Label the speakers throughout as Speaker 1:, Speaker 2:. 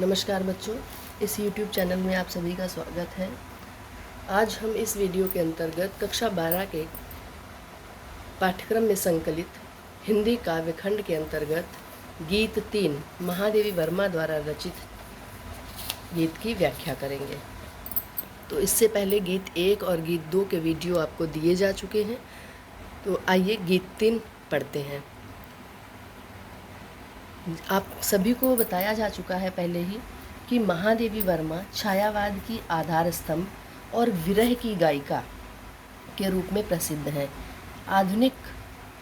Speaker 1: नमस्कार बच्चों, इस YouTube चैनल में आप सभी का स्वागत है। आज हम इस वीडियो के अंतर्गत कक्षा 12 के पाठ्यक्रम में संकलित हिंदी काव्यखंड के अंतर्गत गीत 3 महादेवी वर्मा द्वारा रचित गीत की व्याख्या करेंगे। तो इससे पहले गीत 1 और गीत 2 के वीडियो आपको दिए जा चुके हैं। तो आइए गीत 3 पढ़ते हैं। आप सभी को बताया जा चुका है पहले ही कि महादेवी वर्मा छायावाद की आधार स्तंभ और विरह की गायिका के रूप में प्रसिद्ध हैं। आधुनिक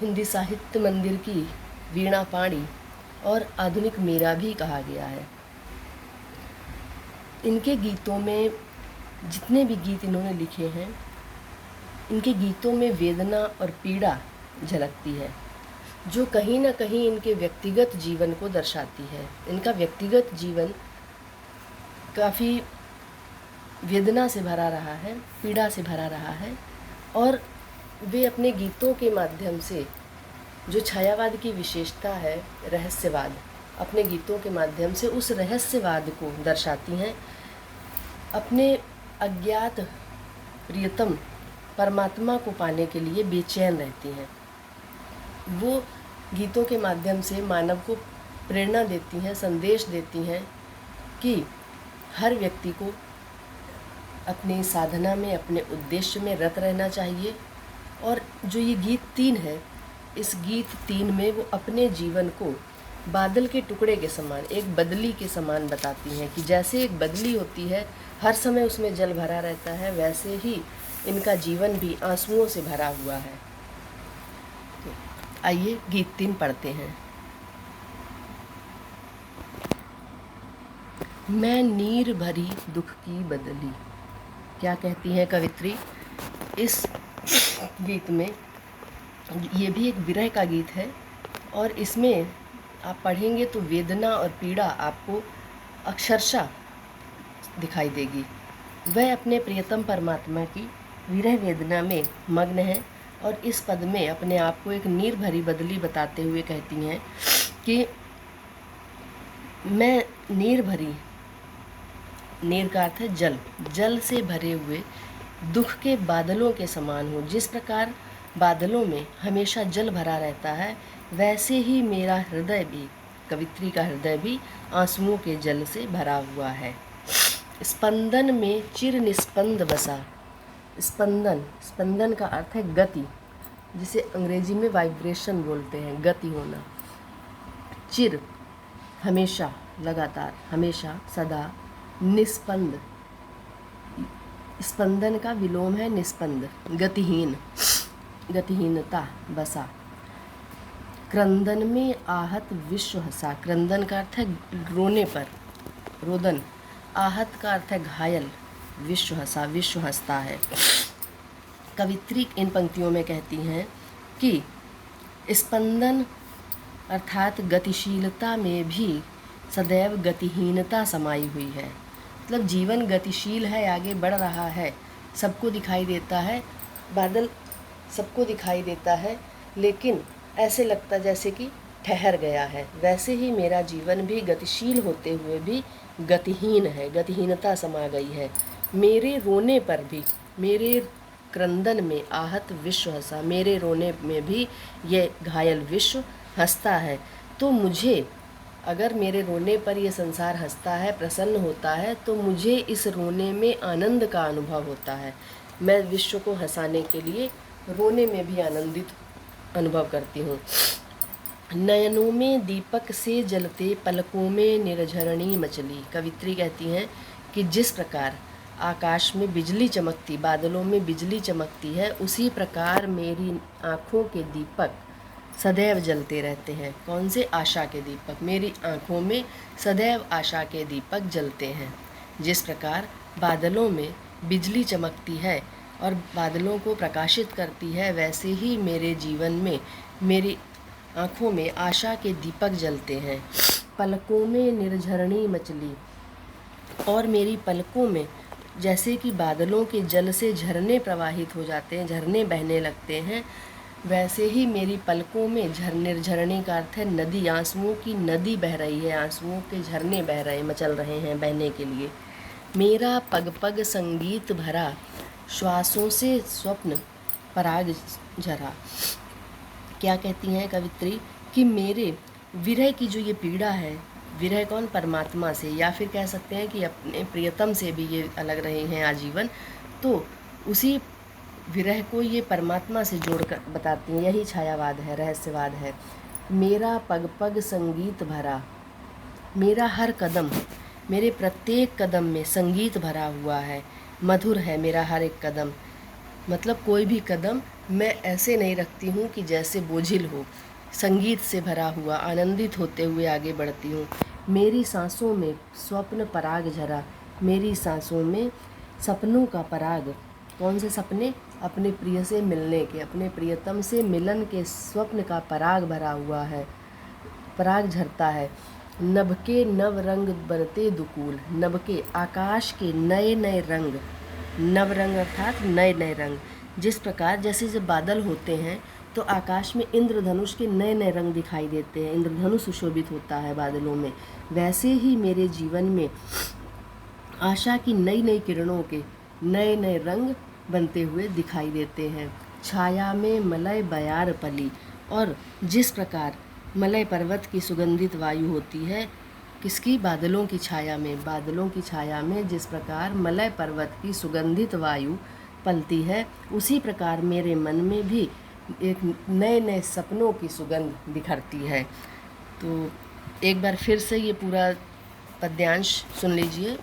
Speaker 1: हिंदी साहित्य मंदिर की वीणा पाणी और आधुनिक मीरा भी कहा गया है। इनके गीतों में जितने भी गीत इन्होंने लिखे हैं, इनके गीतों में वेदना और पीड़ा झलकती है, जो कहीं ना कहीं इनके व्यक्तिगत जीवन को दर्शाती है। इनका व्यक्तिगत जीवन काफ़ी वेदना से भरा रहा है, पीड़ा से भरा रहा है, और वे अपने गीतों के माध्यम से जो छायावाद की विशेषता है, रहस्यवाद, अपने गीतों के माध्यम से उस रहस्यवाद को दर्शाती हैं। अपने अज्ञात प्रियतम परमात्मा को पाने के लिए बेचैन रहती हैं। वो गीतों के माध्यम से मानव को प्रेरणा देती हैं, संदेश देती हैं कि हर व्यक्ति को अपनी साधना में, अपने उद्देश्य में रत रहना चाहिए। और जो ये गीत 3 है, इस गीत 3 में वो अपने जीवन को बादल के टुकड़े के समान, एक बदली के समान बताती हैं कि जैसे एक बदली होती है, हर समय उसमें जल भरा रहता है, वैसे ही इनका जीवन भी आंसुओं से भरा हुआ है। तो आइए गीत 3 पढ़ते हैं। मैं नीर भरी दुख की बदली। क्या कहती हैं कवित्री इस गीत में? ये भी एक विरह का गीत है, और इसमें आप पढ़ेंगे तो वेदना और पीड़ा आपको अक्षरशः दिखाई देगी। वह अपने प्रियतम परमात्मा की विरह वेदना में मग्न है, और इस पद में अपने आप को एक नीर भरी बदली बताते हुए कहती हैं कि मैं नीर भरी, नीर का अर्थ है जल, जल से भरे हुए दुख के बादलों के समान हूँ। जिस प्रकार बादलों में हमेशा जल भरा रहता है, वैसे ही मेरा हृदय भी, कवित्री का हृदय भी आंसुओं के जल से भरा हुआ है। स्पंदन में चिर निस्पंद बसा। स्पंदन, स्पंदन का अर्थ है गति, जिसे अंग्रेजी में वाइब्रेशन बोलते हैं, गति होना। चिर हमेशा, लगातार, हमेशा, सदा। निस्पंद, स्पंदन का विलोम है निस्पंद, गतिहीन, गतिहीनता। बसा। क्रंदन में आहत विश्व हंसा। क्रंदन का अर्थ है रोने पर, रोदन। आहत का अर्थ है घायल। विश्व हंसा, विश्व हंसता है। कवित्री इन पंक्तियों में कहती हैं कि स्पंदन अर्थात गतिशीलता में भी सदैव गतिहीनता समाई हुई है। मतलब जीवन गतिशील है, आगे बढ़ रहा है, सबको दिखाई देता है, बादल सबको दिखाई देता है, लेकिन ऐसे लगता जैसे कि ठहर गया है। वैसे ही मेरा जीवन भी गतिशील होते हुए भी गतिहीन है, गतिहीनता समा गई है। मेरे रोने पर भी, मेरे क्रंदन में आहत विश्व हंसा, मेरे रोने में भी ये घायल विश्व हंसता है। तो मुझे, अगर मेरे रोने पर ये संसार हंसता है, प्रसन्न होता है, तो मुझे इस रोने में आनंद का अनुभव होता है। मैं विश्व को हंसाने के लिए रोने में भी आनंदित अनुभव करती हूँ। नयनों में दीपक से जलते, पलकों में निर्झरणी मचली। कवित्री कहती हैं कि जिस प्रकार आकाश में बिजली चमकती, बादलों में बिजली चमकती है, उसी प्रकार मेरी आँखों के दीपक सदैव जलते रहते हैं। कौन से? आशा के दीपक। मेरी आँखों में सदैव आशा के दीपक जलते हैं। जिस प्रकार बादलों में बिजली चमकती है और बादलों को प्रकाशित करती है, वैसे ही मेरे जीवन में, मेरी आँखों में आशा के दीपक जलते हैं। पलकों में निर्झरणी मचली, और मेरी पलकों में जैसे कि बादलों के जल से झरने प्रवाहित हो जाते हैं, झरने बहने लगते हैं, वैसे ही मेरी पलकों में निर्झरने का अर्थ है नदी, आंसुओं की नदी बह रही है, आंसुओं के झरने बह रहे, मचल रहे हैं बहने के लिए। मेरा पग पग संगीत भरा, श्वासों से स्वप्न पराग झरा। क्या कहती हैं कवित्री कि मेरे विरह की जो ये पीड़ा है, विरह कौन, परमात्मा से, या फिर कह सकते हैं कि अपने प्रियतम से भी ये अलग रहे हैं आजीवन, तो उसी विरह को ये परमात्मा से जोड़कर बताती हैं। यही छायावाद है, रहस्यवाद है। मेरा पग पग संगीत भरा, मेरा हर कदम, मेरे प्रत्येक कदम में संगीत भरा हुआ है, मधुर है मेरा हर एक कदम। मतलब कोई भी कदम मैं ऐसे नहीं रखती हूँ कि जैसे बोझिल हो, संगीत से भरा हुआ आनंदित होते हुए आगे बढ़ती हूँ। मेरी सांसों में स्वप्न पराग झरा, मेरी सांसों में सपनों का पराग, कौन से सपने, अपने प्रिय से मिलने के, अपने प्रियतम से मिलन के स्वप्न का पराग भरा हुआ है, पराग झरता है। नभ के नव रंग बनते दुकूल, नभ के आकाश के नए नए रंग, नव रंग अर्थात नए नए रंग। जिस प्रकार जैसे जब बादल होते हैं तो आकाश में इंद्रधनुष के नए नए रंग दिखाई देते हैं, इंद्रधनुष सुशोभित होता है बादलों में, वैसे ही मेरे जीवन में आशा की नई नई किरणों के नए नए रंग बनते हुए दिखाई देते हैं। छाया में मलय बयार पली, और जिस प्रकार मलय पर्वत की सुगंधित वायु होती है, किसकी, बादलों की छाया में, बादलों की छाया में जिस प्रकार मलय पर्वत की सुगंधित वायु पलती है, उसी प्रकार मेरे मन में भी एक नए नए सपनों की सुगंध बिखरती है। तो एक बार फिर से ये पूरा पद्यांश सुन लीजिए।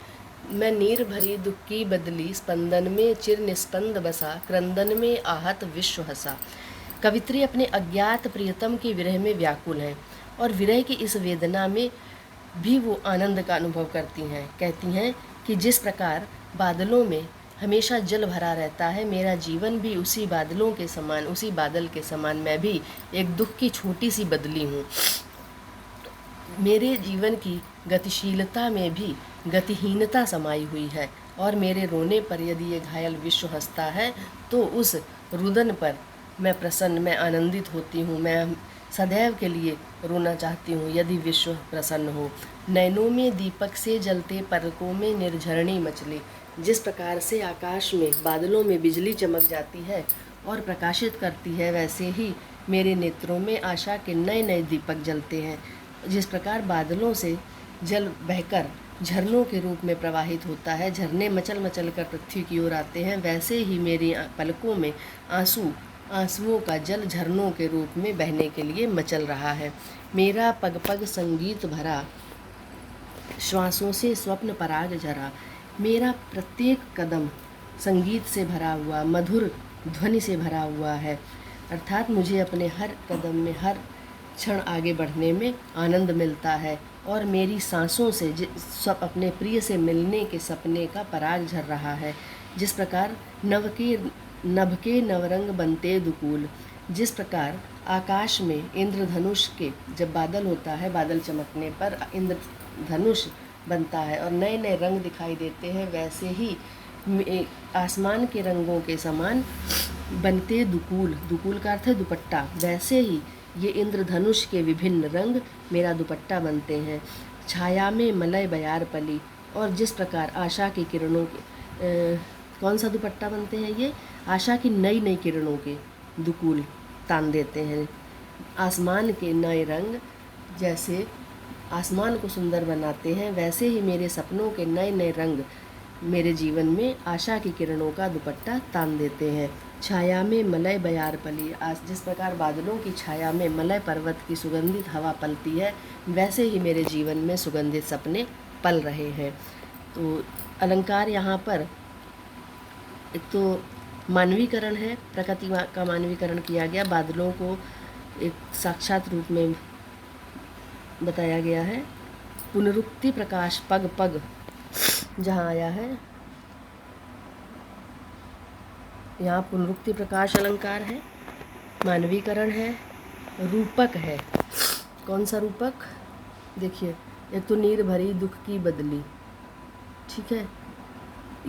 Speaker 1: मैं नीर भरी दुख की बदली, स्पंदन में चिर निस्पंद बसा, क्रंदन में आहत विश्व हंसा। कवित्री अपने अज्ञात प्रियतम के विरह में व्याकुल हैं और विरह की इस वेदना में भी वो आनंद का अनुभव करती हैं। कहती हैं कि जिस प्रकार बादलों में हमेशा जल भरा रहता है, मेरा जीवन भी उसी बादलों के समान, उसी बादल के समान मैं भी एक दुख की छोटी सी बदली हूँ। मेरे जीवन की गतिशीलता में भी गतिहीनता समाई हुई है, और मेरे रोने पर यदि ये घायल विश्व हंसता है तो उस रुदन पर मैं प्रसन्न, मैं आनंदित होती हूँ, मैं सदैव के लिए रोना चाहती हूँ यदि विश्व प्रसन्न हो। नैनों में दीपक से जलते, पलकों में निर्झरणी मचले। जिस प्रकार से आकाश में बादलों में बिजली चमक जाती है और प्रकाशित करती है, वैसे ही मेरे नेत्रों में आशा के नए नए दीपक जलते हैं। जिस प्रकार बादलों से जल बहकर झरनों के रूप में प्रवाहित होता है, झरने मचल मचल कर पृथ्वी की ओर आते हैं, वैसे ही मेरी पलकों में आंसुओं का जल झरनों के रूप में बहने के लिए मचल रहा है। मेरा पग पग संगीत भरा, श्वासों से स्वप्न पराग झरा। मेरा प्रत्येक कदम संगीत से भरा हुआ, मधुर ध्वनि से भरा हुआ है, अर्थात मुझे अपने हर कदम में, हर क्षण आगे बढ़ने में आनंद मिलता है, और मेरी सांसों से सब अपने प्रिय से मिलने के सपने का पराग झर रहा है। जिस प्रकार नभ के नवरंग बनते दुकूल, जिस प्रकार आकाश में इंद्रधनुष के जब बादल होता है, बादल चमकने पर इंद्रधनुष बनता है और नए नए रंग दिखाई देते हैं, वैसे ही आसमान के रंगों के समान बनते दुकूल, दुकूल का अर्थ है दुपट्टा, वैसे ही ये इंद्रधनुष के विभिन्न रंग मेरा दुपट्टा बनते हैं। छाया में मलय बयार पली, और जिस प्रकार आशा की किरणों के कौन सा दुपट्टा बनते हैं, ये आशा की नई नई किरणों के दुकूल तान देते हैं। आसमान के नए रंग जैसे आसमान को सुंदर बनाते हैं, वैसे ही मेरे सपनों के नए नए रंग मेरे जीवन में आशा की किरणों का दुपट्टा तान देते हैं। छाया में मलय बयार पली, आज जिस प्रकार बादलों की छाया में मलय पर्वत की सुगंधित हवा पलती है, वैसे ही मेरे जीवन में सुगंधित सपने पल रहे हैं। तो अलंकार यहाँ पर एक तो मानवीकरण है, प्रकृति का मानवीकरण किया गया, बादलों को एक साक्षात रूप में बताया गया है। पुनरुक्ति प्रकाश पग पग जहाँ आया है, यहाँ पुनरुक्ति प्रकाश अलंकार है, मानवीकरण है, रूपक है। कौन सा रूपक, देखिए, एक तो नीर भरी दुख की बदली, ठीक है,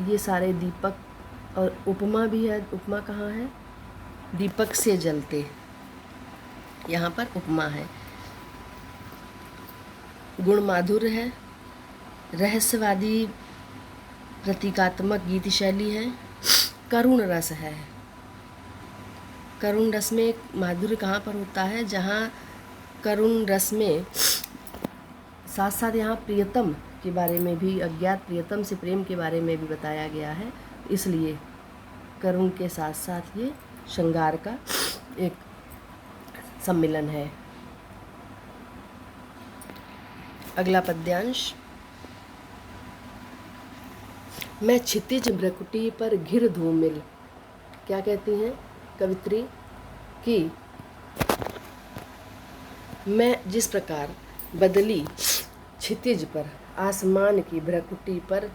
Speaker 1: ये सारे दीपक, और उपमा भी है। उपमा कहाँ है, दीपक से जलते, यहाँ पर उपमा है। गुण माधुर्य है, रहस्यवादी प्रतीकात्मक गीत शैली है, करुण रस है। करुण रस में माधुर्य कहाँ पर होता है? जहाँ करुण रस में साथ साथ यहाँ प्रियतम के बारे में भी, अज्ञात प्रियतम से प्रेम के बारे में भी बताया गया है, इसलिए करुण के साथ साथ ये श्रृंगार का एक सम्मिलन है। अगला पद्यांश। मैं क्षितिज भ्रकुटी पर घिर धूमिल। क्या कहती हैं कवित्री कि मैं जिस प्रकार बदली क्षितिज पर, आसमान की भ्रकुटी पर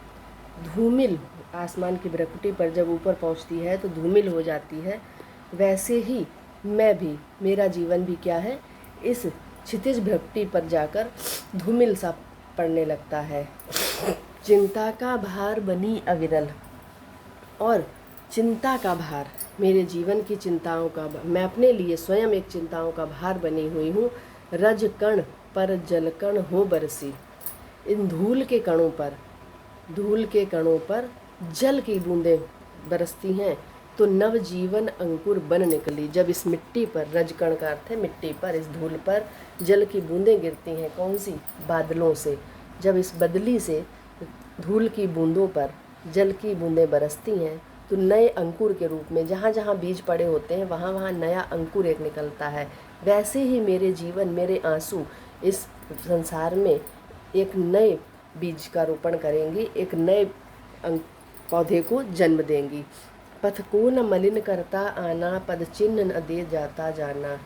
Speaker 1: धूमिल, आसमान की भ्रकुटी पर जब ऊपर पहुंचती है तो धूमिल हो जाती है, वैसे ही मैं भी, मेरा जीवन भी क्या है, इस क्षितिज भ्रकुटी पर जाकर धूमिल सा पड़ने लगता है। चिंता का भार बनी अविरल, और चिंता का भार, मेरे जीवन की चिंताओं का, मैं अपने लिए स्वयं एक चिंताओं का भार बनी हुई हूँ। रज कण पर जलकण हो बरसी। इन धूल के कणों पर जल की बूंदें बरसती हैं तो नव जीवन अंकुर बन निकली। जब इस मिट्टी पर, रजकण का अर्थ है मिट्टी पर, इस धूल पर जल की बूंदें गिरती हैं, कौन सी? बादलों से। जब इस बदली से धूल की बूंदों पर जल की बूंदें बरसती हैं तो नए अंकुर के रूप में, जहाँ जहाँ बीज पड़े होते हैं वहाँ वहाँ नया अंकुर एक निकलता है। वैसे ही मेरे जीवन, मेरे आंसू इस संसार में एक नए बीज का रोपण करेंगी, एक नए पौधे को जन्म देंगी। पथ को न मलिन करता आना, पद चिन्ह न दे जाता जाना।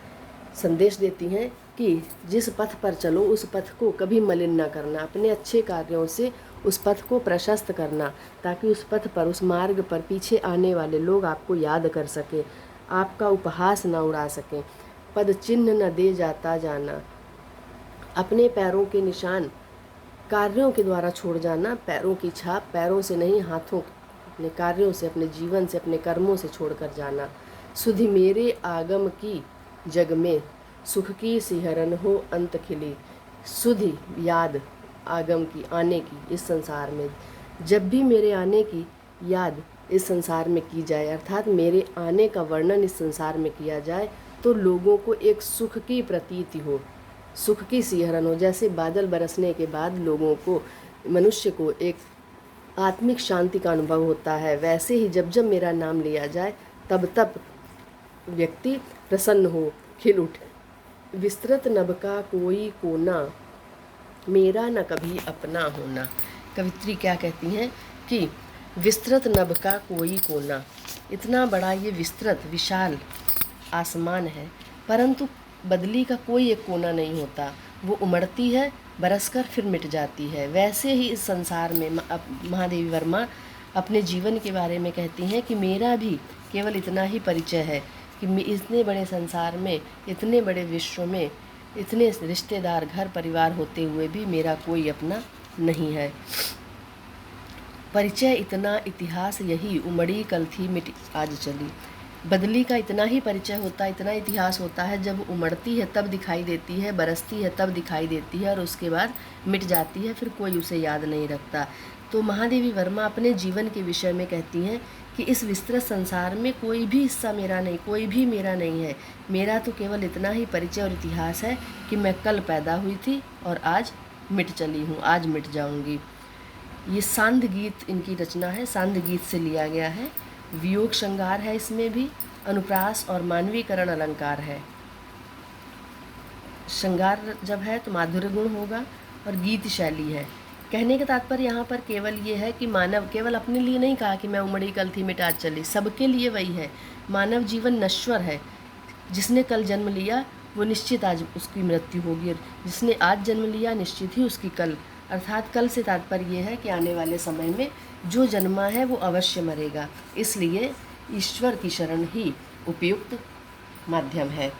Speaker 1: संदेश देती हैं कि जिस पथ पर चलो उस पथ को कभी मलिन न करना, अपने अच्छे कार्यों से उस पथ को प्रशस्त करना, ताकि उस पथ पर, उस मार्ग पर पीछे आने वाले लोग आपको याद कर सकें, आपका उपहास न उड़ा सकें। पद चिन्ह न दे जाता जाना, अपने पैरों के निशान कार्यों के द्वारा छोड़ जाना, पैरों की छाप पैरों से नहीं, हाथों, अपने कार्यों से, अपने जीवन से, अपने कर्मों से छोड़कर जाना। सुधि मेरे आगम की जग में, सुख की सिहरन हो अंत खिली। सुधि याद आगम की, आने की, इस संसार में, जब भी मेरे आने की याद इस संसार में की जाए, अर्थात मेरे आने का वर्णन इस संसार में किया जाए, तो लोगों को एक सुख की प्रतीति हो, सुख की सिहरन हो। जैसे बादल बरसने के बाद लोगों को, मनुष्य को एक आत्मिक शांति का अनुभव होता है, वैसे ही जब जब मेरा नाम लिया जाए तब तब व्यक्ति प्रसन्न हो, खिल उठे। विस्तृत नभ का कोई कोना, मेरा न कभी अपना होना। कवित्री क्या कहती हैं कि विस्तृत नभ का कोई कोना, इतना बड़ा ये विस्तृत विशाल आसमान है, परंतु बदली का कोई एक कोना नहीं होता, वो उमड़ती है, बरसकर फिर मिट जाती है। वैसे ही इस संसार में महादेवी वर्मा अपने जीवन के बारे में कहती हैं कि मेरा भी केवल इतना ही परिचय है कि इतने बड़े संसार में, इतने बड़े विश्व में, इतने रिश्तेदार, घर परिवार होते हुए भी मेरा कोई अपना नहीं है। परिचय इतना, इतिहास यही, उमड़ी कल थी मिट आज चली। बदली का इतना ही परिचय होता है, इतना इतिहास होता है, जब उमड़ती है तब दिखाई देती है, बरसती है तब दिखाई देती है, और उसके बाद मिट जाती है, फिर कोई उसे याद नहीं रखता। तो महादेवी वर्मा अपने जीवन के विषय में कहती हैं कि इस विस्तृत संसार में कोई भी हिस्सा मेरा नहीं, कोई भी मेरा नहीं है। मेरा तो केवल इतना ही परिचय और इतिहास है कि मैं कल पैदा हुई थी और आज मिट चली हूँ, आज मिट जाऊँगी। ये सांध गीत इनकी रचना है, सांध गीत से लिया गया है। वियोग श्रृंगार है इसमें भी, अनुप्रास और मानवीकरण अलंकार है। श्रृंगार जब है तो माधुर्य गुण होगा और गीत शैली है। कहने का तात्पर्य यहाँ पर केवल ये है कि मानव केवल अपने लिए नहीं कहा कि मैं उमड़ी कल थी मिट आज चली, सबके लिए वही है। मानव जीवन नश्वर है, जिसने कल जन्म लिया वो निश्चित आज उसकी मृत्यु होगी, जिसने आज जन्म लिया निश्चित ही उसकी कल, अर्थात कल से तात्पर्य ये है कि आने वाले समय में जो जन्मा है वो अवश्य मरेगा। इसलिए ईश्वर की शरण ही उपयुक्त माध्यम है।